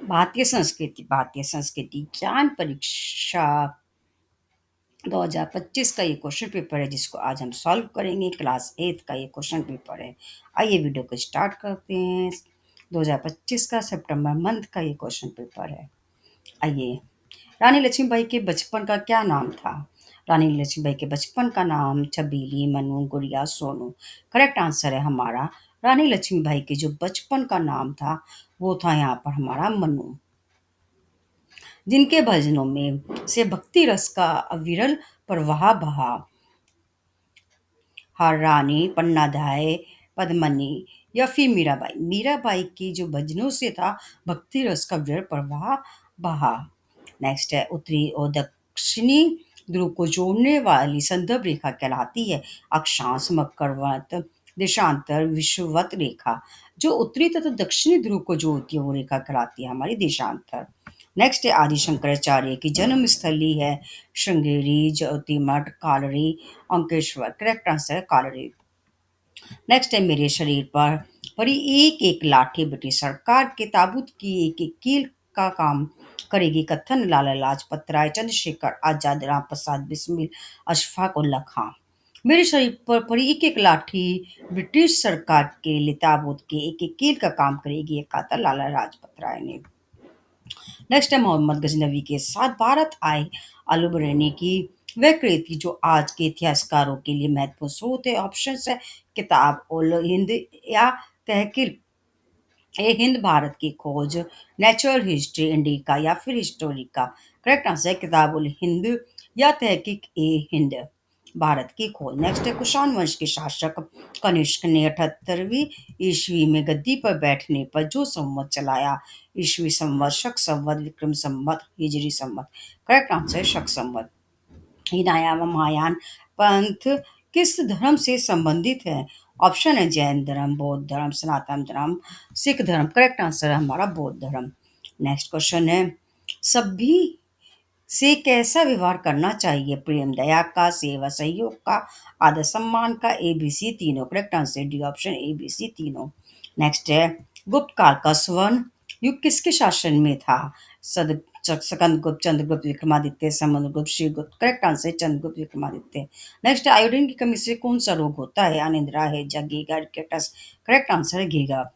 भारतीय संस्कृति ज्ञान परीक्षा 2025 का ये क्वेश्चन पेपर है जिसको आज हम सॉल्व करेंगे। क्लास 8 का ये क्वेश्चन पेपर है। आइए वीडियो को स्टार्ट करते हैं। 2025 का सितंबर मंथ का ये क्वेश्चन पेपर है। आइए, रानी लक्ष्मीबाई के बचपन का क्या नाम था? रानी लक्ष्मीबाई के बचपन का नाम छबीली, मनु, गुड़िया, सोनू। करेक्ट आंसर है हमारा रानी लक्ष्मीबाई के जो बचपन का नाम था वो था यहाँ पर हमारा मनु। जिनके भजनों में से भक्ति रस का अविरल प्रवाह बहा, हर रानी, पन्नाधाय, पद्मनी या फिर मीराबाई। मीराबाई की जो भजनों से था भक्ति रस का विरल प्रवाह बहा। नेक्स्ट है उत्तरी और दक्षिणी ध्रुव को जोड़ने वाली संदर्भ रेखा कहलाती है अक्षांश, मकरवत, देशांतर, विषुवत रेखा। जो उत्तरी तथा दक्षिणी ध्रुव को जोड़ती है वो रेखा कहलाती है हमारी देशांतर। नेक्स्ट है आदि शंकराचार्य की जन्म स्थली है श्रृंगेरी, ज्योतिमठ, कालड़ी, अंकेश्वर। करेक्ट आंसर है कालड़ी। नेक्स्ट है मेरे शरीर पर पड़ी एक एक लाठी ब्रिटिश सरकार के ताबूत की एक एक कील का काम करेगी। कथन लाला लाजपत राय, चंद्रशेखर आजाद, राम प्रसाद बिस्मिल, अशफाक उल्ला खां। मेरे शरीर पर पड़ी एक एक लाठी ब्रिटिश सरकार के लिए ताबूत के एक एक कील का काम करेगी, ये कहा था लाला लाजपत राय ने। नेक्स्ट है मोहम्मद गजनवी के साथ भारत आए अलबरेनी की वह कृति जो आज के इतिहासकारों के लिए महत्वपूर्ण स्रोत है। ऑप्शन है किताब उल हिंद या तहकीर ए हिंद, भारत की खोज, नेचुरल हिस्ट्री इंडिका या फिर हिस्टोरिका। करेक्ट आंसर है किताब उल हिंद या तहकीक ए हिंद, भारत की खोज। नेक्स्ट है कुषाण वंश के शासक कनिष्क ने 78वीं ईस्वी में गद्दी पर बैठने पर जो संवत चलाया, ईस्वी संवत, शक संवत, विक्रम संवत, हिजरी संवत। करेक्ट आंसर है शक संवत। हिनाया व महायान पंथ किस धर्म से संबंधित है? ऑप्शन है जैन धर्म, बौद्ध धर्म, सनातन धर्म, सिख धर्म। करेक्ट आंसर है हमारा बौद्ध धर्म। नेक्स्ट क्वेश्चन है सभी से कैसा व्यवहार करना चाहिए? प्रेम, दया का, सेवा सहयोग का, आदर सम्मान का, एबीसी तीनों। Correct answer D option ABC तीनों। नेक्स्ट है गुप्त काल का स्वर्ण युग किसके शासन में था? सद स्कंदगुप्त, चंद्रगुप्त, विक्रमादित्य, समुद्रगुप्त, श्रीगुप्त। करेक्ट आंसर है चंद्रगुप्त विक्रमादित्य। नेक्स्ट आयोडीन की कमी से कौन सा रोग होता है? अनिद्रा, हैजा, गीगा, रिकेटस। करेक्ट आंसर है गीगा।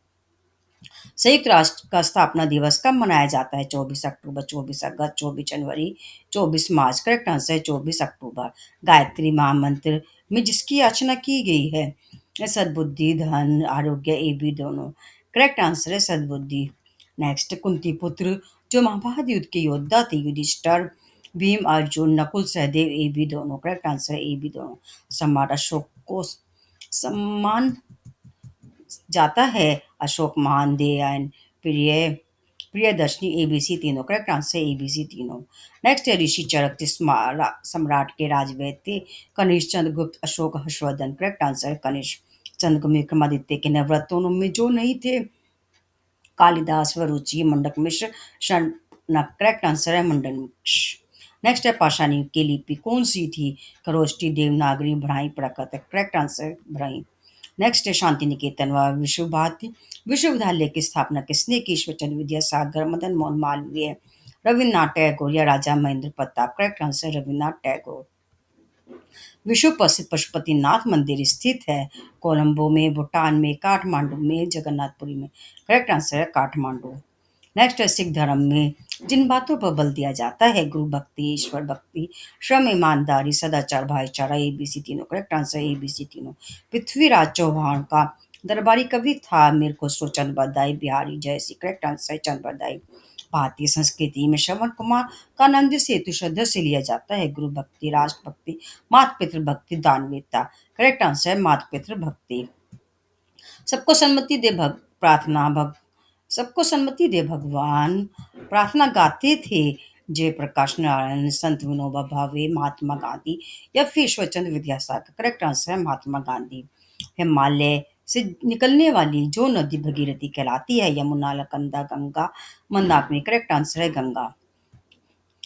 संयुक्त राष्ट्र का स्थापना दिवस कब मनाया जाता है? 24 अक्टूबर, 24 अगस्त, 24 जनवरी, 24 मार्च। करेक्ट आंसर है 24 अक्टूबर। गायत्री महामंत्र में जिसकी याचना की गई है? सद्बुद्धि, धन, आरोग्य, ये भी दोनों। करेक्ट आंसर है सद्बुद्धि। नेक्स्ट कुंती पुत्र जो महाभारत युद्ध के योद्धा थे, युधिष्ठिर, भीम, अर्जुन, नकुल, सहदेव, ये भी दोनों। करेक्ट आंसर है ये भी दोनों। सम्राट अशोक को सम्मान जाता है अशोक, महान, दयान, प्रिय, प्रियदर्शनी, एबीसी तीनों। करेक्ट आंसर एबीसी तीनों। नेक्स्ट है ऋषि चरक जिस सम्राट के राजवैद्य थे? कनिष्क, चंद्रगुप्त, अशोक, हर्षवर्धन। करेक्ट आंसर है कनिष्क। चंद्रगुप्त विक्रमादित्य के नवरत्नों में जो नहीं थे? कालिदास, वरुचि, मंडक मिश्र, शनक। करेक्ट आंसर है मंडन मिश्र। नेक्स्ट है पाषाण युग की लिपि कौन सी थी? Kharosthi, Devanagari, Brahmi, Prakrit. Correct answer Brahmi. Next है शांति निकेतन व विश्व भारती विश्वविद्यालय की स्थापना किसने की? ईश्वरचंद्र विद्यासागर, मदन मोहन मालवीय, रविन्द्रनाथ टैगोर या राजा महेंद्र प्रताप। Correct answer Rabindranath Tagore. विश्व प्रसिद्ध पशुपतिनाथ मंदिर स्थित है कोलंबो में, भूटान में, काठमांडू में, जगन्नाथपुरी में। करेक्ट आंसर है काठमांडू। नेक्स्ट है सिख धर्म में जिन बातों पर बल दिया जाता है? गुरु भक्ति, ईश्वर भक्ति, श्रम, ईमानदारी, सदाचार, भाईचारा, एबीसी तीनों। करेक्ट आंसर एबीसी तीनों। पृथ्वीराज चौहान का दरबारी कवि था? मेरे को चंद बरदाई, बिहारी जयसी। करेक्ट आंसर है चंद बरदाई। भारतीय संस्कृति में श्रवण कुमार का नंद से हेतु श्रद्धा से लिया जाता है? गुरु भक्ति, राष्ट्र भक्ति, मात पितृ भक्ति, दानवीरता। करेक्ट आंसर है मात पितृ भक्ति। सबको सन्मति दे प्रार्थना सबको सन्मति दे भगवान प्रार्थना गाते थे जयप्रकाश नारायण, संत विनोबा भावे, महात्मा गांधी या फिर ईश्वरचंद्र विद्यासागर। करेक्ट आंसर है महात्मा गांधी। हिमालय से निकलने वाली जो नदी भगीरथी कहलाती है? यमुना, लकंदा, गंगा, मंदाकिनी। करेक्ट आंसर है गंगा।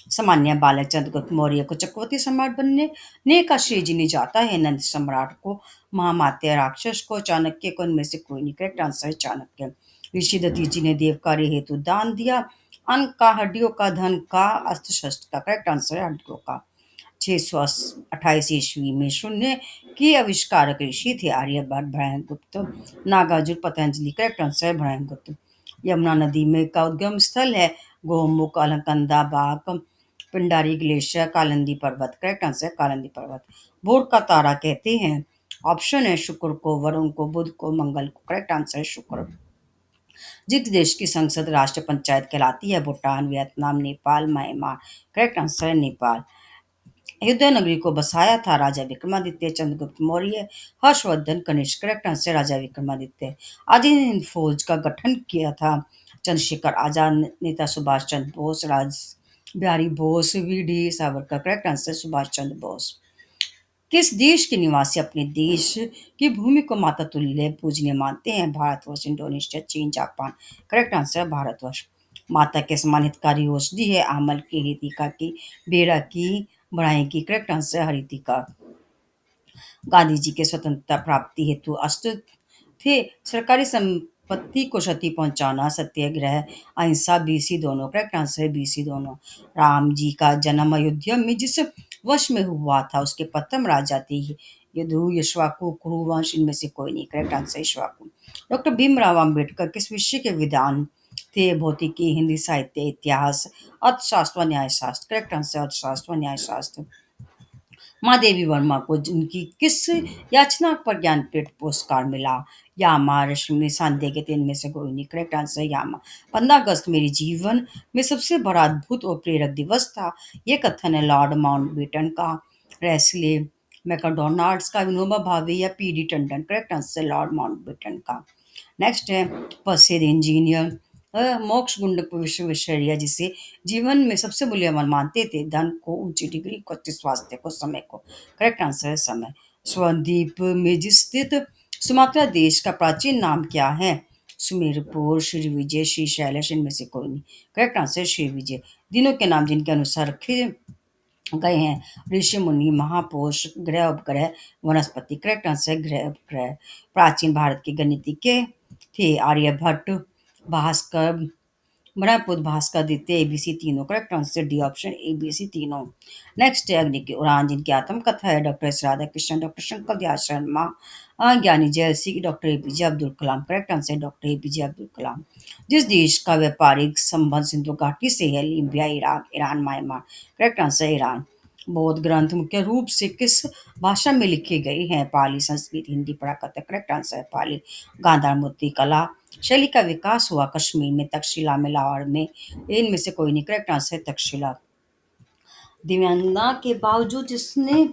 सामान्य बालक चंद्रगुप्त मौर्य को चक्रवर्ती सम्राट बनने ने का श्रेय जिन्हें जाता है? नंद सम्राट को, महामात्य राक्षस को, चाणक्य को। इनमें से कोई नहीं। करेक्ट आंसर है चाणक्य। ऋषि दधीचि ने देव कार्य हेतु दान दिया? अन्न का, हड्डियों का, धन का, अस्त्र शस्त्र का। करेक्ट आंसर है हड्डियों का। 628 ईस्वी में शून्य के आविष्कारक ऋषि थे आर्यभट्ट, ब्रह्मगुप्त, नागार्जुन, पतंजलि। करेक्ट आंसर है ब्रह्मगुप्त। यमुना नदी में का उद्गम स्थल है गोमुख, अलकनंदा, बाग, पिंडारी ग्लेशियर, कालिंदी पर्वत। करेक्ट आंसर है कालिंदी पर्वत। भोर का तारा कहते हैं। ऑप्शन है शुक्र को, वरुण को, बुध को, मंगल को। करेक्ट आंसर है शुक्र। जिस देश की संसद राष्ट्र पंचायत कहलाती है? Bhutan, Vietnam, Nepal, Myanmar. Correct answer है नेपाल। अयोध्या नगरी को बसाया था राजा विक्रमादित्य, चंद्रगुप्त मौर्य, हर्षवर्धन, कनिष्क। Correct answer Raja Vikramaditya. आजाद हिंद फौज का गठन किया था? चंद्रशेखर आजाद, नेता Subhash Chandra Bose, Raj Bihari Bose, V D Savarkar. Correct answer Subhash Chandra Bose. किस देश के निवासी अपने देश की भूमि को माता तुल्य पूजनीय मानते हैं? भारतवर्ष, इंडोनेशिया, चीन, जापान। करेक्ट आंसर है भारतवर्ष। माता के समान हितकारी औषधि है? आमल की, हरितिका की, बेरा की, बढ़ाई की। करेक्ट आंसर है हरितिका। गांधी जी के स्वतंत्रता प्राप्ति हेतु अस्त्र थे? सरकारी संपत्ति को क्षति पहुंचाना, सत्याग्रह, अहिंसा, बीसी दोनों। करेक्ट आंसर है बीसी दोनों। राम जी का जन्म अयोध्या में जिस वंश में हुआ था उसके प्रथम राजा थे यदु, यशवाकु, कुरु वंश। इनमें से कोई नहीं। करेक्ट आंसर है यशवाकु। डॉक्टर भीमराव अंबेडकर किस विषय के विद्वान थे? भौतिकी, हिंदी साहित्य, इतिहास, अर्थशास्त्र व न्यायशास्त्र। करेक्ट आंसर अर्थशास्त्र व न्यायशास्त्र। माँ देवी वर्मा को उनकी किस याचना पर ज्ञानपीठ पुरस्कार मिला? यामा, रश्मि, सांध्य के इनमें से कोई नहीं। करेक्ट आंसर यामा। 15 अगस्त मेरे जीवन में सबसे बड़ा अद्भुत और प्रेरक दिवस था। ये कथन है लॉर्ड माउंटबेटन का, रेस्ले मैकडोनाल्ड्स का, विनोबा भावे या P D Tandon. Correct answer Lord Mountbatten का। नेक्स्ट है प्रसिद्ध इंजीनियर मोक्ष गुंडक विश्वेश्वरैया जिसे जीवन में सबसे मूल्यवान मानते थे? धन को, ऊंची डिग्री को, अच्छे स्वास्थ्य को, समय को। करेक्ट आंसर है समय। स्वद्वीप में जिस स्थित सुमात्रा देश का प्राचीन नाम क्या है? सुमेरपुर, श्री विजय, श्री शैलेश। इनमें से कोई नहीं। Correct answer Shri Vijay. दिनों के नाम जिनके अनुसार रखे गए हैं? ऋषि मुनि, महापुरुष, ग्रह उपग्रह, वनस्पति। करेक्ट आंसर ग्रह उपग्रह। प्राचीन भारत के गणितज्ञ थे? आर्यभट्ट, भास्कर, ब्रह्मपुत्र, भास्कर, द्वितीय, एबीसी तीनों। Correct answer D option ABC तीनों। नेक्स्ट है अग्नि की उड़ान जिनकी आत्मकथा है? Doctor S Radhakrishnan, doctor Shankar Dayal Sharma, Giani Zail Singh, doctor APJ Abdul Kalam. Correct answer doctor APJ Abdul Kalam. जिस देश का व्यापारिक संबंध सिंधु घाटी से है? Libya, Iraq, Iran, Myanmar. Correct answer Iran. बौद्ध ग्रंथ मुख्य रूप से किस भाषा में लिखे गए हैं? पाली, संस्कृत, हिंदी, प्राकृत। करेक्ट आंसर है पाली। गांधार मूर्ति कला शैली का विकास हुआ कश्मीर में, तक्षशिला में, लाहौर में। इनमें से कोई नहीं। करेक्ट आंसर है तक्षशिला। दिव्यांगता के बावजूद जिसने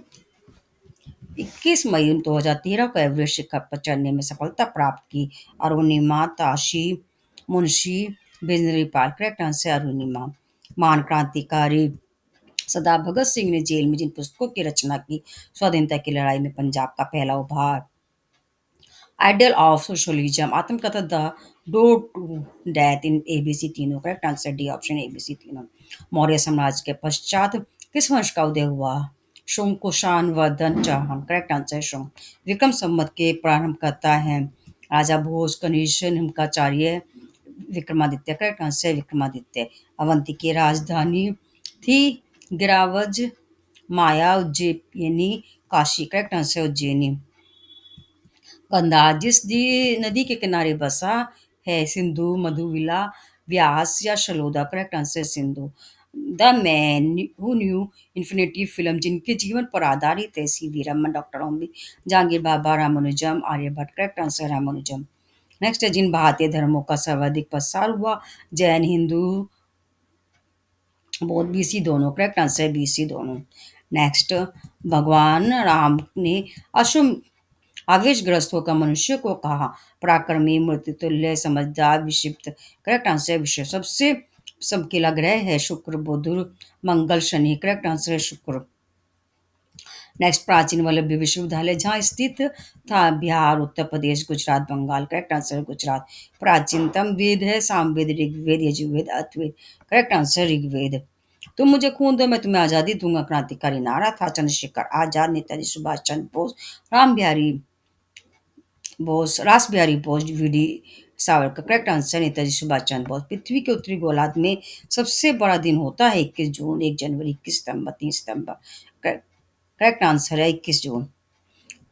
21 मई 2013 को एवरेस्ट शिखर पर चढ़ने में सफलता प्राप्त की? अरुणिमा, ताशी, मुंशी, बिजनरीपाल। करेक्ट आंसर है अरुणिमा। महान क्रांतिकारी सरदार भगत सिंह ने जेल में जिन पुस्तकों की रचना की? स्वाधीनता की लड़ाई में पंजाब का पहला उभार, आइडियल ऑफ सोशलिज्म, आत्मकथा द डोर टू डेथ। इन एबीसी तीनों। Correct answer D option ABC तीनों। मौर्य साम्राज्य के पश्चात किस वंश का उदय हुआ? शुंग, कुषाण, वर्धन, चौहान। करेक्ट आंसर है शुंग। विक्रम संवत के प्रारंभकर्ता हैं? राजा भोज, कनिष्क, हिमकाचार्य, विक्रमादित्य। करेक्ट आंसर है विक्रमादित्य। अवंती की राजधानी थी? गिरावज, माया, उज्जैनी, काशी। करेक्ट आंसर है उज्जैनी। कंधार जिस नदी के किनारे बसा है? सिंधु, मधुविला, व्यास या शलोदा। Correct answer Sindhu. The man who knew infinity film जिनके जीवन पर आधारित है? C V Raman, doctor Homi, Jehangir Bhabha, Ramanujan, Aryabhata. Correct answer Ramanujan. Next है जिन भारतीय धर्मों का सर्वाधिक प्रसार हुआ? जैन, हिंदू, बौद्ध, बीसी दोनों। करेक्ट आंसर है बीसी दोनों। नेक्स्ट, भगवान राम ने अश्व आवेशग्रस्त होकर मनुष्य को कहा? पराक्रमी, मृत्युतुल्य, समझदार, विक्षिप्त। करेक्ट आंसर है विषय। सबसे चमकीला ग्रह है शुक्र, बुध, मंगल, शनि। करेक्ट आंसर है शुक्र। नेक्स्ट, प्राचीन वल्लभ विश्वविद्यालय जहाँ स्थित था? बिहार, उत्तर प्रदेश, गुजरात, बंगाल। करेक्ट आंसर है गुजरात। प्राचीनतम वेद है? सामवेद, ऋग्वेद, यजुर्वेद, अथर्ववेद। Correct answer Rigveda. तुम मुझे खून दो मैं तुम्हें आजादी दूंगा क्रांतिकारी नारा था? चंद्रशेखर आजाद, Netaji Subhash Chandra Bose, Ram Bihari Bose, Ras Bihari Bose, V D Savarkar correct answer Netaji Subhash Chandra Bose. पृथ्वी के उत्तरी गोलार्ध में सबसे बड़ा दिन होता है 21 जून, 1 जनवरी, 21 सितंबर, 3 सितंबर। करेक्ट आंसर है 21 जून।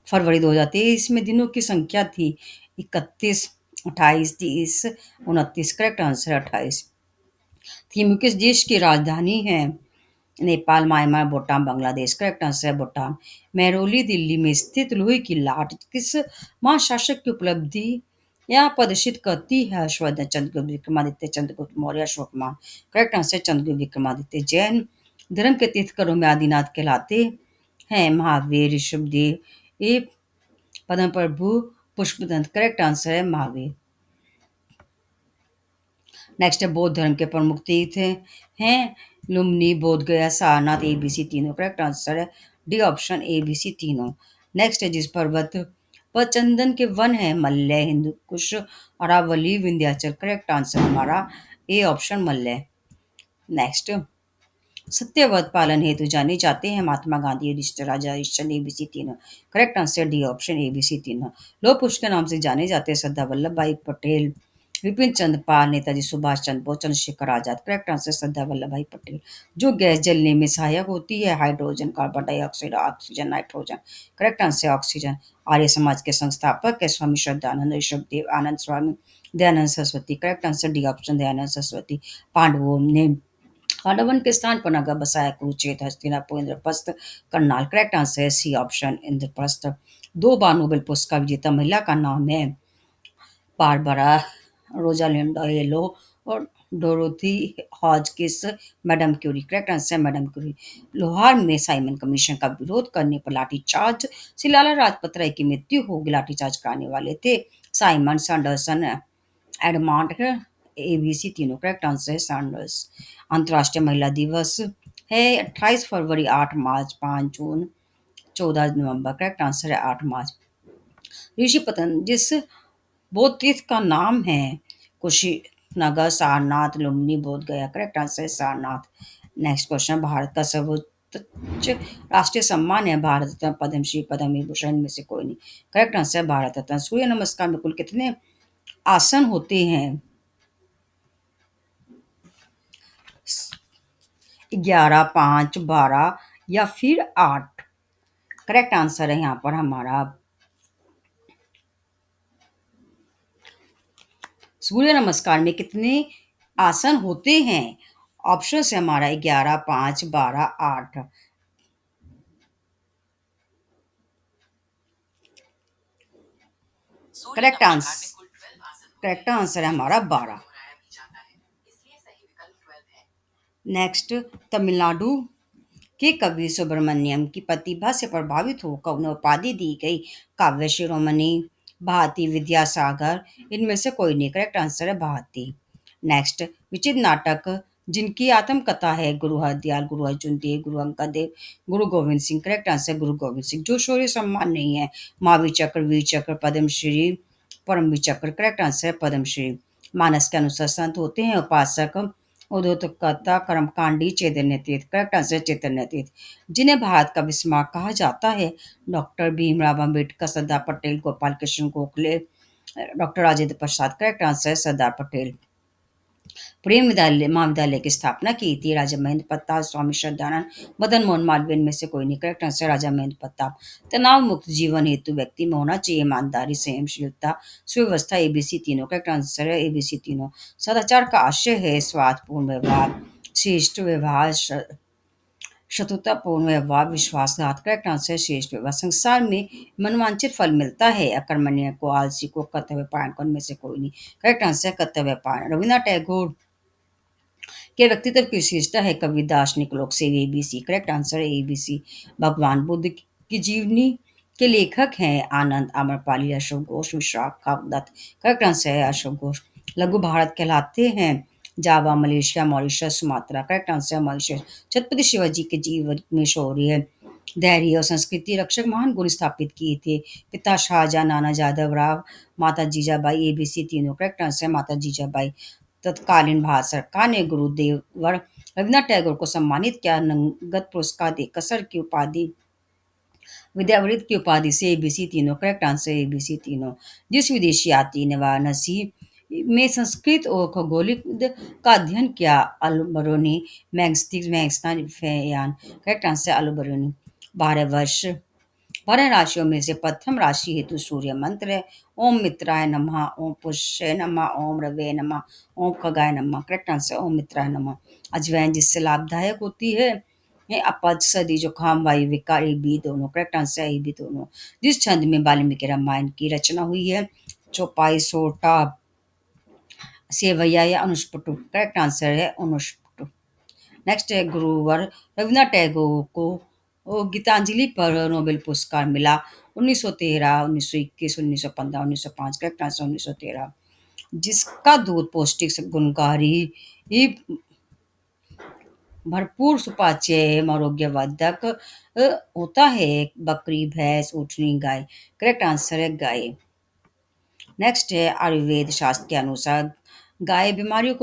फरवरी 2023 में दिनों की संख्या थी 31, 28, 30, 29। Correct answer 28। थीम किस देश की राजधानी है? Nepal, Myanmar, Bhutan, Bangladesh. Correct answer है भूटान। महरौली दिल्ली में स्थित लोहे की लाट किस महाशासक की उपलब्धि या प्रदर्शित करती है? हर्षवर्धन, चंद्रगुप्त, विक्रमादित्य, चंद्रगुप्त मौर्य, अशोकमान। Correct answer Chandragupta Vikramaditya. जैन धर्म के तीर्थकरों में आदिनाथ कहलाते हैं महावीर, ऋषभदेव, ये पद्म प्रभु, पुष्पदंत। करेक्ट आंसर है महावीर। नेक्स्ट है बौद्ध धर्म के प्रमुख तीर्थ हैं लुम्बिनी, बोध गया, सारनाथ, ABC तीनों। करेक्ट आंसर है डी ऑप्शन, ABC तीनों। नेक्स्ट है जिस पर्वत पर चंदन के वन है? मल्य, हिंदू कुश, अरावली, विंध्याचल। करेक्ट आंसर हमारा A option Malya. Next, Satyavrat पालन हेतु जाने जाते हैं महात्मा गांधी, युधिष्ठिर, राजा हरिश्चंद्र। ABC तीनों। Correct answer D option, ABC तीनों। लौह पुरुष के नाम से जाने जाते हैं Sardar Vallabhbhai Patel, Bipin Chandra Pal, Netaji Subhash Chandra Bose, Chandrashekhar Azad. Correct answer Sardar Vallabhbhai Patel. जो गैस जलने में सहायक होती है? Hydrogen, carbon dioxide, oxygen, nitrogen. Correct answer oxygen. Arya Samaj के संस्थापक है Swami Shraddhanand, Rishabhdev, Anand Swami, Dayanand Saraswati. Correct answer D option, Dayanand Saraswati. पांडवों ने पांडवन के स्थान पर नगर बसाया? कुरुक्षेत्र, हस्तिनापुर, इंद्रप्रस्थ, करनाल। करेक्ट आंसर है सी ऑप्शन, इंद्रप्रस्थ। 2 बार नोबेल पुरस्कार विजेता महिला का नाम है? बारबरा, रोजालिंड येलो और डोरोथी हॉजकिस, madam Curie. Correct answer madam Curie. Lahore में साइमन कमीशन का विरोध करने पर लाठीचार्ज से लाला लाजपत राय की मृत्यु हो गई। लाठीचार्ज कराने वाले थे साइमन, सैंडरसन, एडमांड। ABC तीनों। करेक्ट आंसर है सैंडर्स। अंतर्राष्ट्रीय महिला दिवस है 28 फरवरी, 8 मार्च, 5 जून, 14 नवंबर। करेक्ट आंसर है 8 मार्च। ऋषि पतन जिस बौद्ध तीर्थ का नाम है? कुशीनगर, सारनाथ, लुम्बिनी, बोध गया। करेक्ट आंसर है सारनाथ। नेक्स्ट क्वेश्चन, भारत का सर्वोच्च राष्ट्रीय सम्मान है? भारत रत्न, पद्मश्री, पद्म विभूषण, इनमें से कोई नहीं। करेक्ट आंसर है भारत रत्न। सूर्य नमस्कार में कुल कितने आसन होते हैं? 11, 5, 12 या फिर 8। करेक्ट आंसर है यहाँ पर हमारा सूर्य नमस्कार में कितने आसन होते हैं? ऑप्शन है हमारा 11, 5, 12, 8। करेक्ट आंसर करेक्ट आंसर है हमारा 12। नेक्स्ट, तमिलनाडु के कवि सुब्रमण्यम की प्रतिभा से प्रभावित होकर उन्हें उपाधि दी गई? काव्य शिरोमणि, भारती विद्यासागर, इनमें से कोई नहीं। करेक्ट आंसर है भारती। नेक्स्ट, विचित्र नाटक जिनकी आत्मकथा है? गुरु हरदयाल, गुरु अर्जुन देव, गुरु अंगद देव, गुरु गोविंद सिंह। करेक्ट आंसर गुरु गोविंद सिंह। जो शौर्य सम्मान नहीं है? महावीर चक्र, वीर चक्र, पद्मश्री, परमवीर चक्र। करेक्ट आंसर है पद्मश्री। मानस के अनुसार संत होते हैं उपासक, उद्धोतकर्ता, कर्मकांडी, चैतन्य तीर्थ। करेक्ट आंसर चैतन्य तीर्थ। जिन्हें भारत का बिस्मार्क कहा जाता है? Doctor Bhimrao Ambedkar, Sardar Patel, Gopal Krishna Gokhale, doctor Rajendra Prasad. Correct answer है सरदार पटेल। प्रेम विद्यालय महाविद्यालय की स्थापना की थी? राजा महेंद्र प्रताप, स्वामी श्रद्धानंद, मदन मोहन मालवीय, में से कोई नहीं। करेक्ट आंसर राजा महेंद्र प्रताप। तनाव मुक्त जीवन हेतु व्यक्ति में होना चाहिए? ईमानदारी, संयमशीलता, सुव्यवस्था। ABC तीनों। करेक्ट आंसर है ABC तीनों। सदाचार का आशय है स्वार्थपूर्ण व्यवहार, श्रेष्ठ व्यवहार, शत्रुतापूर्ण व्यवहार, विश्वासघात। करेक्ट आंसर है श्रेष्ठ व्यवहार। संसार में मनवांछित फल मिलता है? अकर्मण्य को, आलसी को, कर्तव्य पायन को, इनमें से कोई नहीं। करेक्ट आंसर है कर्तव्य पायन। रविन्द्रनाथ टैगोर के व्यक्तित्व की विशेषता है? कवि, दार्शनिक, लोकसेवी। ABC। करेक्ट आंसर है ABC। भगवान बुद्ध की जीवनी के लेखक हैं? आनंद, आम्रपाली, अशोक घोष, विशाखादत्त। करेक्ट आंसर है अशोक घोष। लघु भारत कहलाते हैं? Java, Malaysia, Mauritius, Sumatra. Correct answer है मॉरिशस। छत्रपति शिवाजी के जीवन में शौर्य, धैर्य और संस्कृति रक्षक महान गुण स्थापित किए थे? पिता शाहजहां, नाना यादव राव, माता जीजाबाई। ABC तीनों। करेक्ट आंसर है माता जीजाबाई। तत्कालीन भारत सरकार ने गुरुदेवर रविन्द्रनाथ टैगोर को सम्मानित किया नगद पुरस्कार देकर? सर की उपाधि, विद्यावृत्ति की उपाधि से? ABC तीनों। करेक्ट आंसर ABC तीनों। जिस विदेशी यात्री ने वाराणसी में संस्कृत और खगोलिक का अध्ययन किया। Alberuni Megasthenes correct answer Alberuni. 12 वर्ष 12 राशियों में से प्रथम राशि हेतु सूर्य मंत्र है ओम मित्राय नमः, ओम पुष्य नमः, ओम रवे नमः, ओम खगाय नमः। करेक्ट आंसर ओम मित्राय नमः। अजवाइन जिससे लाभदायक होती है ये अपच, सर्दी, जुकाम, वायु विकार, ये भी दोनों। करेक्ट आंसर है ये भी दोनों। जिस छंद में वाल्मीकि रामायण की रचना हुई है, चौपाई, सोटा, सेवैया या अनुष्टुप। करेक्ट आंसर है अनुष्टुप। नेक्स्ट है गुरुवर रविन्द्रनाथ टैगोर को गीतांजलि पर नोबेल पुरस्कार मिला। 1913, 1921, 1915, 1905। Correct answer 1913। जिसका दूध पौष्टिक, गुणकारी, भरपूर सुपाच्य एवं आरोग्यवर्धक होता है। बकरी, भैंस, ऊँटनी, गाय। करेक्ट आंसर है गाय। नेक्स्ट है आयुर्वेद शास्त्र के अनुसार गाय बीमारियों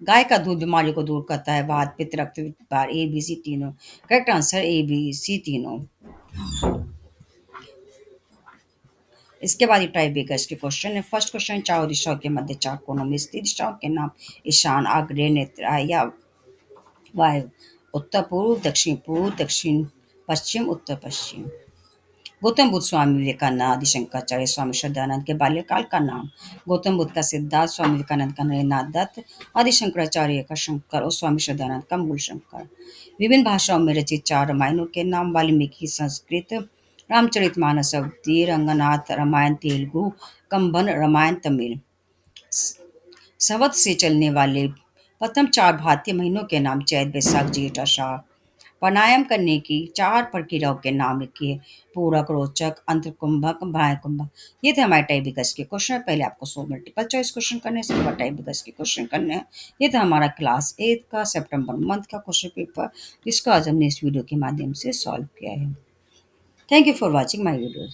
गाय का दूध बीमारियों को दूर करता है। वात, पित्त, रक्त विकार, ए बी सी तीनों। Correct answer A B C तीनों। इसके बाद ये टाइप बेकर्स के क्वेश्चन है। फर्स्ट क्वेश्चन, चारों दिशाओं के मध्य चार कोनों में स्थित दिशाओं के नाम। ईशान, आग्नेय, नेत्र या वायु। उत्तर पूर्व, दक्षिण पूर्व, दक्षिण पश्चिम, उत्तर पश्चिम। गौतम बुद्ध, स्वामी विवेकानंद, आदि शंकराचार्य, स्वामी श्रद्धानंद के बाल्यकाल का नाम। गौतम बुद्ध का सिद्धार्थ, स्वामी विवेकानंद का नरेंद्रनाथ दत्त, आदि शंकराचार्य का शंकर और स्वामी श्रद्धानंद का मूल शंकर। विभिन्न भाषाओं में रचित चार रामायणों के नाम। वाल्मीकि संस्कृत, रामचरितमानस अवधि, रंगनाथ रामायण तेलुगु, कंबन रामायण तमिल। संवत से चलने वाले प्रथम चार भारतीय महीनों के नाम। चैत, बैसाख, जेठ, आषाढ़। प्राणायाम करने की चार प्रक्रियाओं के नाम लिखिए। पूरक, रोचक, अंतर्कुंभक, बाह्य कुंभक। ये थे हमारे टाइप विकस के क्वेश्चन। पहले आपको 100 मल्टीपल चॉइस क्वेश्चन करने हैं, इसके बाद टाइप विकस के क्वेश्चन करने हैं। ये था हमारा क्लास 8 का सितंबर मंथ का क्वेश्चन पेपर, जिसको आज हमने इस वीडियो के माध्यम से सॉल्व किया है। Thank you for watching my video.